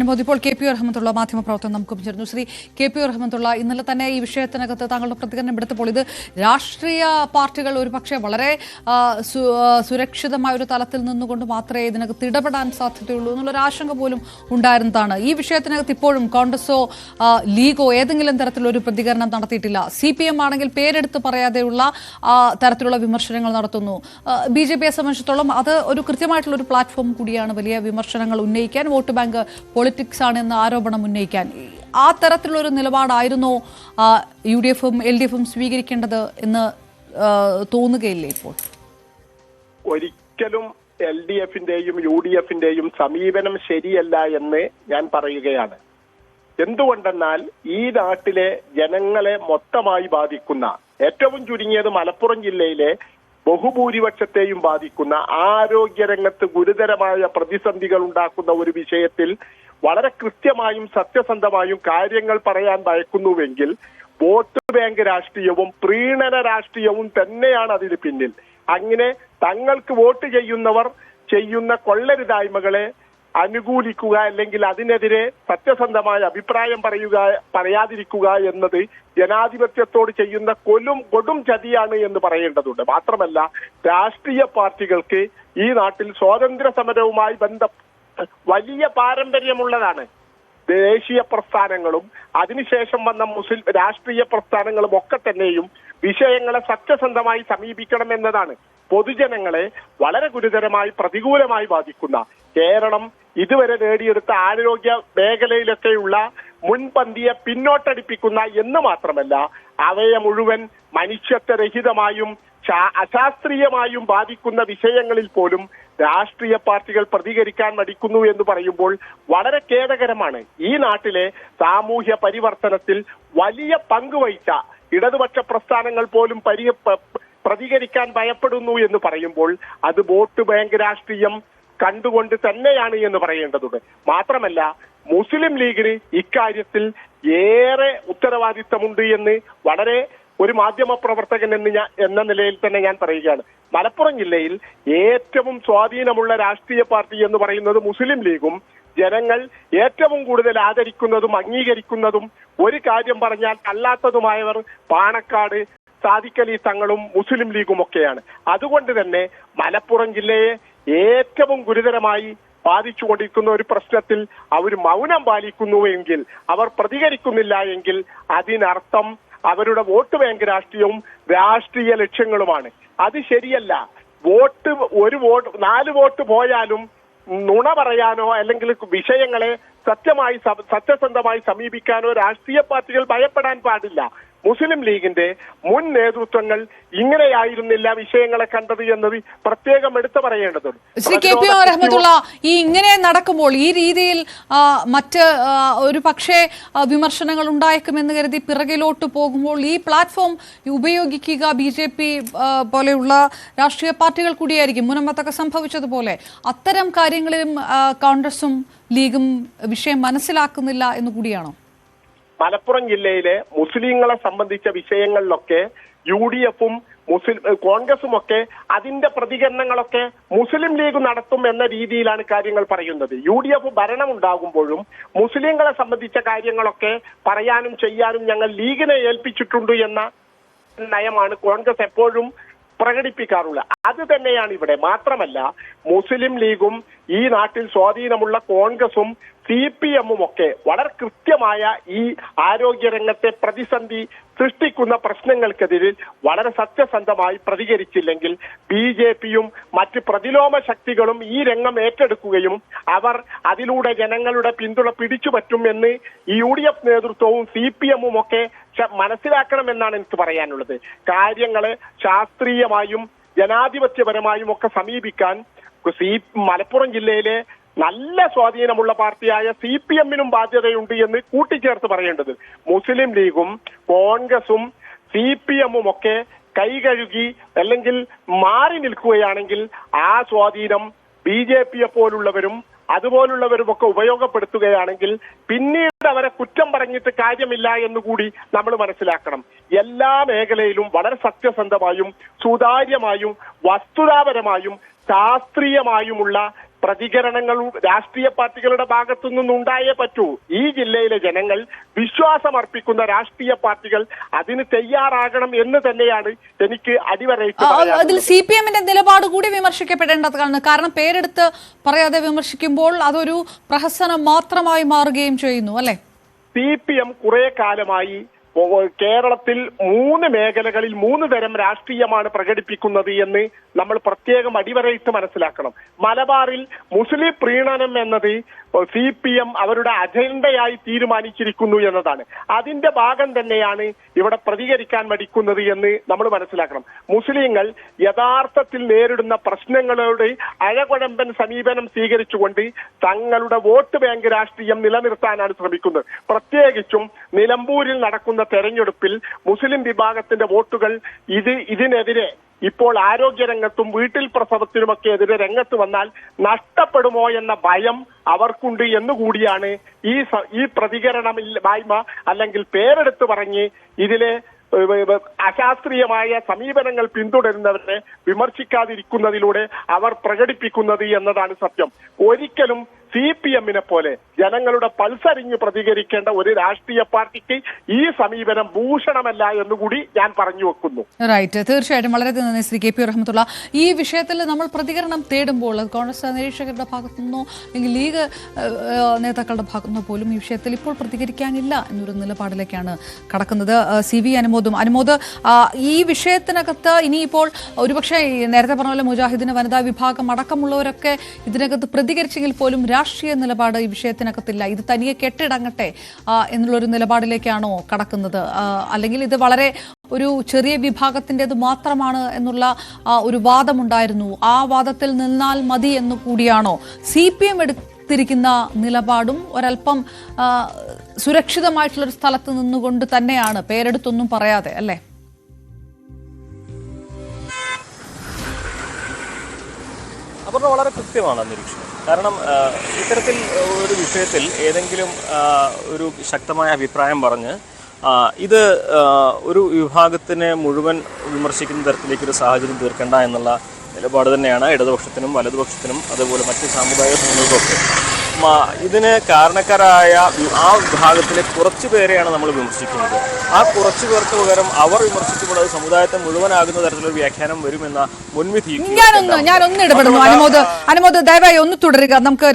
മോദി. ഇപ്പോൾ K P Rahmatullah മാധ്യമപ്രവർത്തകൻ നമുക്കും ചേർന്നു. ശ്രീ കെ പി റഹ്മത്തുള്ള, ഇന്നലെ തന്നെ ഈ വിഷയത്തിനകത്ത് താങ്കളുടെ പ്രതികരണം എടുത്തപ്പോൾ ഇത് രാഷ്ട്രീയ പാർട്ടികൾ ഒരുപക്ഷെ വളരെ സുരക്ഷിതമായ ഒരു തലത്തിൽ നിന്നുകൊണ്ട് മാത്രമേ ഇതിനകത്ത് ഇടപെടാൻ സാധ്യതയുള്ളൂ എന്നുള്ളൊരു ആശങ്ക പോലും ഉണ്ടായിരുന്നതാണ്. ഈ വിഷയത്തിനകത്ത് ഇപ്പോഴും കോൺഗ്രസോ ലീഗോ ഏതെങ്കിലും തരത്തിലൊരു പ്രതികരണം നടത്തിയിട്ടില്ല. CPM ആണെങ്കിൽ പേരെടുത്ത് പറയാതെയുള്ള തരത്തിലുള്ള വിമർശനങ്ങൾ നടത്തുന്നു. BJPയെ സംബന്ധിച്ചിടത്തോളം അത് ഒരു കൃത്യമായിട്ടുള്ള ഒരു പ്ലാറ്റ്ഫോം കൂടിയാണ് വലിയ വിമർശനങ്ങൾ ഉന്നയിക്കാൻ, വോട്ട് ബാങ്ക് പൊളിറ്റിക്സ് ആണ് എന്ന ആരോപണം ഉന്നയിക്കാൻ. ആ തരത്തിലുള്ളൊരു നിലപാടായിരുന്നോ UDF-ഉം LDF-ഉം സ്വീകരിക്കേണ്ടത് എന്ന് തോന്നുകയില്ലേ ഇപ്പോൾ? ഒരിക്കലും LDF-ന്റെയും UDF-ന്റെയും സമീപനം ശരിയല്ല എന്ന് ഞാൻ പറയുകയാണ്. എന്തുകൊണ്ടെന്നാൽ ഈ നാട്ടിലെ ജനങ്ങളെ മൊത്തമായി ബാധിക്കുന്ന, ഏറ്റവും ചുരുങ്ങിയത് മലപ്പുറം ജില്ലയിലെ ബഹുഭൂരിപക്ഷത്തെയും ബാധിക്കുന്ന, ആരോഗ്യരംഗത്ത് ഗുരുതരമായ പ്രതിസന്ധികൾ ഉണ്ടാക്കുന്ന ഒരു വിഷയത്തിൽ വളരെ കൃത്യമായും സത്യസന്ധമായും കാര്യങ്ങൾ പറയാൻ ഭയക്കുന്നുവെങ്കിൽ വോട്ട് ബാങ്ക് രാഷ്ട്രീയവും പ്രീണന രാഷ്ട്രീയവും തന്നെയാണ് അതിന് പിന്നിൽ. അങ്ങനെ തങ്ങൾക്ക് വോട്ട് ചെയ്യുന്നവർ ചെയ്യുന്ന കൊള്ളരുതായ്മകളെ അനുകൂലിക്കുക, അല്ലെങ്കിൽ അതിനെതിരെ സത്യസന്ധമായ അഭിപ്രായം പറയാതിരിക്കുക എന്നത് ജനാധിപത്യത്തോട് ചെയ്യുന്ന കൊടും ചതിയാണ് എന്ന് പറയേണ്ടതുണ്ട്. മാത്രമല്ല, രാഷ്ട്രീയ പാർട്ടികൾക്ക് ഈ നാട്ടിൽ സ്വാതന്ത്ര്യ സമരവുമായി വലിയ പാരമ്പര്യമുള്ളതാണ്. ദേശീയ പ്രസ്ഥാനങ്ങളും അതിനുശേഷം വന്ന മുസ്ലിം രാഷ്ട്രീയ പ്രസ്ഥാനങ്ങളും ഒക്കെ തന്നെയും വിഷയങ്ങളെ സത്യസന്ധമായി സമീപിക്കണം എന്നതാണ്. പൊതുജനങ്ങളെ വളരെ ഗുരുതരമായി പ്രതികൂലമായി ബാധിക്കുന്ന, കേരളം ഇതുവരെ നേടിയെടുത്ത ആരോഗ്യ മേഖലയിലൊക്കെയുള്ള മുൻപന്തിയെ പിന്നോട്ടടിപ്പിക്കുന്ന എന്ന് മാത്രമല്ല, അവയെ മുഴുവൻ മനുഷ്യത്വരഹിതമായും അശാസ്ത്രീയമായും ബാധിക്കുന്ന വിഷയങ്ങളിൽ പോലും രാഷ്ട്രീയ പാർട്ടികൾ പ്രതികരിക്കാൻ മടിക്കുന്നു എന്ന് പറയുമ്പോൾ വളരെ ഖേദകരമാണ്. ഈ നാട്ടിലെ സാമൂഹ്യ പരിവർത്തനത്തിൽ വലിയ പങ്കുവഹിച്ച ഇടതുപക്ഷ പ്രസ്ഥാനങ്ങൾ പോലും പ്രതികരിക്കാൻ ഭയപ്പെടുന്നു എന്ന് പറയുമ്പോൾ അത് വോട്ട് ബാങ്ക് രാഷ്ട്രീയം കണ്ടുകൊണ്ട് തന്നെയാണ് എന്ന് പറയേണ്ടതുണ്ട്. മാത്രമല്ല, മുസ്ലിം ലീഗിന് ഇക്കാര്യത്തിൽ ഏറെ ഉത്തരവാദിത്തമുണ്ട് എന്ന് വളരെ ഒരു മാധ്യമ പ്രവർത്തകൻ എന്ന നിലയിൽ തന്നെ ഞാൻ പറയുകയാണ്. മലപ്പുറം ജില്ലയിൽ ഏറ്റവും സ്വാധീനമുള്ള രാഷ്ട്രീയ പാർട്ടി എന്ന് പറയുന്നത് മുസ്ലിം ലീഗും, ജനങ്ങൾ ഏറ്റവും കൂടുതൽ ആദരിക്കുന്നതും അംഗീകരിക്കുന്നതും ഒരു കാര്യം പറഞ്ഞാൽ അല്ലാത്തതുമായവർ പാണക്കാട് സാദിഖലി തങ്ങളും മുസ്ലിം ലീഗും ഒക്കെയാണ്. അതുകൊണ്ട് തന്നെ മലപ്പുറം ജില്ലയെ ഏറ്റവും ഗുരുതരമായി ബാധിച്ചുകൊണ്ടിരിക്കുന്ന ഒരു പ്രശ്നത്തിൽ അവർ മൗനം പാലിക്കുന്നുവെങ്കിൽ, അവർ പ്രതികരിക്കുന്നില്ല എങ്കിൽ അതിനർത്ഥം അവരുടെ വോട്ട് ബാങ്ക് രാഷ്ട്രീയവും രാഷ്ട്രീയ ലക്ഷ്യങ്ങളുമാണ്. അത് ശരിയല്ല. ഒരു വോട്ട് 4 വോട്ട് പോയാലും നുണ പറയാനോ അല്ലെങ്കിൽ വിഷയങ്ങളെ സത്യസന്ധമായി സമീപിക്കാനോ രാഷ്ട്രീയ പാർട്ടികൾ ഭയപ്പെടാൻ പാടില്ല. മുസ്ലിം ലീഗിന്റെ മുൻ നേതൃത്വങ്ങൾ ഇങ്ങനെയായിരുന്നില്ല വിഷയങ്ങളെ കണ്ടത് എന്നത് പ്രത്യേകം എടുത്തു പറയേണ്ടതുണ്ട്. ശ്രീ കെ പി റഹ്മത്തുള്ള, ഈ ഇങ്ങനെ നടക്കുമ്പോൾ ഈ രീതിയിൽ മറ്റ് ഒരു പക്ഷേ വിമർശനങ്ങൾ ഉണ്ടായേക്കുമെന്ന് കരുതി പിറകിലോട്ട് പോകുമ്പോൾ ഈ പ്ലാറ്റ്ഫോം ഉപയോഗിക്കുക BJP പോലെയുള്ള രാഷ്ട്രീയ പാർട്ടികൾ കൂടിയായിരിക്കും. മുനമ്പത്തൊക്കെ സംഭവിച്ചതുപോലെ അത്തരം കാര്യങ്ങളിലും കോൺഗ്രസും ലീഗും വിഷയം മനസ്സിലാക്കുന്നില്ല എന്ന് കൂടിയാണോ? മലപ്പുറം ജില്ലയിലെ മുസ്ലിങ്ങളെ സംബന്ധിച്ച വിഷയങ്ങളിലൊക്കെ UDF-ഉം കോൺഗ്രസും ഒക്കെ അതിന്റെ പ്രതികരണങ്ങളൊക്കെ മുസ്ലിം ലീഗ് നടത്തും എന്ന രീതിയിലാണ് കാര്യങ്ങൾ പറയുന്നത്. UDF ഭരണമുണ്ടാകുമ്പോഴും മുസ്ലിങ്ങളെ സംബന്ധിച്ച കാര്യങ്ങളൊക്കെ പറയാനും ചെയ്യാനും ഞങ്ങൾ ലീഗിനെ ഏൽപ്പിച്ചിട്ടുണ്ട് എന്ന നയമാണ് കോൺഗ്രസ് എപ്പോഴും പ്രകടിപ്പിക്കാറുള്ളത്. അത് തന്നെയാണ് ഇവിടെ. മാത്രമല്ല, മുസ്ലിം ലീഗും ഈ നാട്ടിൽ സ്വാധീനമുള്ള കോൺഗ്രസും CPM-ഉം ഒക്കെ വളരെ കൃത്യമായ ഈ ആരോഗ്യരംഗത്തെ പ്രതിസന്ധി സൃഷ്ടിക്കുന്ന പ്രശ്നങ്ങൾക്കെതിരെ വളരെ സത്യസന്ധമായി പ്രതികരിച്ചില്ലെങ്കിൽ BJP-യും മറ്റ് പ്രതിലോമ ശക്തികളും ഈ രംഗം ഏറ്റെടുക്കുകയും അവർ അതിലൂടെ ജനങ്ങളുടെ പിന്തുണ പിടിച്ചുപറ്റുമെന്ന് ഈ UDF നേതൃത്വവും CPM-ഉം ഒക്കെ മനസ്സിലാക്കണമെന്നാണ് എനിക്ക് പറയാനുള്ളത്. കാര്യങ്ങളെ ശാസ്ത്രീയമായും ജനാധിപത്യപരമായും ഒക്കെ സമീപിക്കാൻ മലപ്പുറം ജില്ലയിലെ നല്ല സ്വാധീനമുള്ള പാർട്ടിയായ CPM-നും ബാധ്യതയുണ്ട് എന്ന് കൂട്ടിച്ചേർത്ത് പറയേണ്ടത്. മുസ്ലിം ലീഗും കോൺഗ്രസും CPM-ഉം ഒക്കെ കൈകഴുകി അല്ലെങ്കിൽ മാറി നിൽക്കുകയാണെങ്കിൽ ആ സ്വാധീനം BJP-യെ പോലുള്ളവരും അതുപോലുള്ളവരുമൊക്കെ ഉപയോഗപ്പെടുത്തുകയാണെങ്കിൽ പിന്നീട് അവരെ കുറ്റം പറഞ്ഞിട്ട് കാര്യമില്ല എന്നുകൂടി നമ്മൾ മനസ്സിലാക്കണം. എല്ലാ മേഖലയിലും വളരെ സത്യസന്ധമായും സുതാര്യമായും വസ്തുതാപരമായും ശാസ്ത്രീയമായുമുള്ള പ്രതികരണങ്ങൾ രാഷ്ട്രീയ പാർട്ടികളുടെ ഭാഗത്തു നിന്നുണ്ടായേ പറ്റൂ. ഈ ജില്ലയിലെ ജനങ്ങൾ വിശ്വാസമർപ്പിക്കുന്ന രാഷ്ട്രീയ പാർട്ടികൾ അതിന് തയ്യാറാകണം എന്ന് തന്നെയാണ് എനിക്ക് അടിവരയിട്ട് പറയാനുള്ളത്. അതിൽ CPM-ന്റെ നിലപാട് കൂടി വിമർശിക്കപ്പെടേണ്ടതാണ്. കാരണം പേരെടുത്ത് പറയാതെ വിമർശിക്കുമ്പോൾ അതൊരു പ്രഹസനം മാത്രമായി മാറുകയും ചെയ്യുന്നു അല്ലെ? CPM കുറെ കാലമായി കേരളത്തിൽ 3 മേഖലകളിൽ 3 തരം രാഷ്ട്രീയമാണ് പ്രകടിപ്പിക്കുന്നത് എന്ന് നമ്മൾ പ്രത്യേകം അടിവരയിട്ട് മനസ്സിലാക്കണം. മലബാറിൽ മുസ്ലിം പ്രീണനം എന്നത് CPM അവരുടെ അജണ്ടയായി തീരുമാനിച്ചിരിക്കുന്നു എന്നതാണ്. അതിന്റെ ഭാഗം തന്നെയാണ് ഇവിടെ പ്രതികരിക്കാൻ മടിക്കുന്നത് എന്ന് നമ്മൾ മനസ്സിലാക്കണം. മുസ്ലിങ്ങൾ യഥാർത്ഥത്തിൽ നേരിടുന്ന പ്രശ്നങ്ങളോട് അഴകുഴമ്പൻ സമീപനം സ്വീകരിച്ചുകൊണ്ട് തങ്ങളുടെ വോട്ട് ബാങ്ക് രാഷ്ട്രീയം നിലനിർത്താനാണ് ശ്രമിക്കുന്നത്. പ്രത്യേകിച്ചും നിലമ്പൂരിൽ നടക്കുന്ന തെരഞ്ഞെടുപ്പിൽ മുസ്ലിം വിഭാഗത്തിന്റെ വോട്ടുകൾ ഇതിനെതിരെ ഇപ്പോൾ ആരോഗ്യരംഗത്തും വീട്ടിൽ പ്രസവത്തിനുമൊക്കെ എതിരെ രംഗത്ത് വന്നാൽ നഷ്ടപ്പെടുമോ എന്ന ഭയം അവർക്കുണ്ട് എന്നുകൂടിയാണ് ഈ പ്രതികരണമില്ലായ്മ അല്ലെങ്കിൽ പേരെടുത്ത് പറഞ്ഞ് ഇതിലെ അശാസ്ത്രീയമായ സമീപനങ്ങൾ പിന്തുടരുന്നവരെ വിമർശിക്കാതിരിക്കുന്നതിലൂടെ അവർ പ്രകടിപ്പിക്കുന്നത് എന്നതാണ് സത്യം. ഒരിക്കലും CPM-നെ പോലെ ജനങ്ങളുടെ പൾസറിഞ്ഞ് പ്രതികരിക്കേണ്ട ഒരു രാഷ്ട്രീയ പാർട്ടിക്ക് ഈ സമീപനം ഭൂഷണമല്ല എന്നുകൂടി ഞാൻ പറഞ്ഞു വെക്കുന്നു. റൈറ്റ്, തീർച്ചയായിട്ടും വളരെ നന്ദി ശ്രീ KP റഹ്മത്തുള്ള. ഈ വിഷയത്തിൽ നമ്മൾ പ്രതികരണം തേടുമ്പോൾ കോൺഗ്രസ് നിരീക്ഷകരുടെ ഭാഗത്തുനിന്നോ അല്ലെങ്കിൽ ലീഗ് നേതാക്കളുടെ ഭാഗത്തുനിന്നോ പോലും ഈ വിഷയത്തിൽ ഇപ്പോൾ പ്രതികരിക്കാനില്ല എന്നൊരു നിലപാടിലേക്കാണ് കടക്കുന്നത്. CV അനുമോദ്, ഈ വിഷയത്തിനകത്ത് ഇനിയിപ്പോൾ ഒരുപക്ഷെ നേരത്തെ പറഞ്ഞ പോലെ മുജാഹിദിന് വനിതാ വിഭാഗം അടക്കമുള്ളവരൊക്കെ ഇതിനകത്ത് പ്രതികരിച്ചെങ്കിൽ പോലും രാഷ്ട്രീയ നിലപാട് ഈ വിഷയത്തിനകത്തില്ല, ഇത് തനിയെ കെട്ടിടങ്ങട്ടെ എന്നുള്ളൊരു നിലപാടിലേക്കാണോ കടക്കുന്നത്? അല്ലെങ്കിൽ ഇത് വളരെ ഒരു ചെറിയ വിഭാഗത്തിൻ്റെത് മാത്രമാണ് എന്നുള്ള ഒരു വാദമുണ്ടായിരുന്നു, ആ വാദത്തിൽ നിന്നാൽ മതി എന്ന് കൂടിയാണോ CPM എടുത്തിരിക്കുന്ന നിലപാടും? ഒരല്പം സുരക്ഷിതമായിട്ടുള്ളൊരു സ്ഥലത്ത് നിന്നുകൊണ്ട് തന്നെയാണ്, പേരെടുത്തൊന്നും പറയാതെ അല്ലേ? അവർ വളരെ കൃത്യമാണ് നിരീക്ഷണം. കാരണം ഇത്തരത്തിൽ ഒരു വിഷയത്തിൽ ഏതെങ്കിലും ഒരു ശക്തമായ അഭിപ്രായം പറഞ്ഞ് ഇത് ഒരു വിഭാഗത്തിനെ മുഴുവൻ വിമർശിക്കുന്ന തരത്തിലേക്കൊരു സാഹചര്യം തീർക്കേണ്ട എന്നുള്ള നിലപാട് തന്നെയാണ് ഇടതുപക്ഷത്തിനും വലതുപക്ഷത്തിനും അതുപോലെ മറ്റ് സാമുദായിക സംഘങ്ങൾക്കൊക്കെ. ഇതിന് കാരണക്കാരായ ആ വിഭാഗത്തിലെ കുറച്ചു പേരെയാണ് നമ്മൾ വിമർശിക്കുന്നത്. ആ കുറച്ചു പേർക്ക് പകരം അവർ വിമർശിക്കുമ്പോൾ അത് സമുദായത്തെ മുഴുവനാകുന്ന തരത്തിലൊരു വ്യാഖ്യാനം വരുമെന്ന മുൻവിധി. ഞാനൊന്ന് ഇടപെടുന്നു. അനുമോദ് ദയവായി ഒന്ന് തുടരുക. നമുക്ക്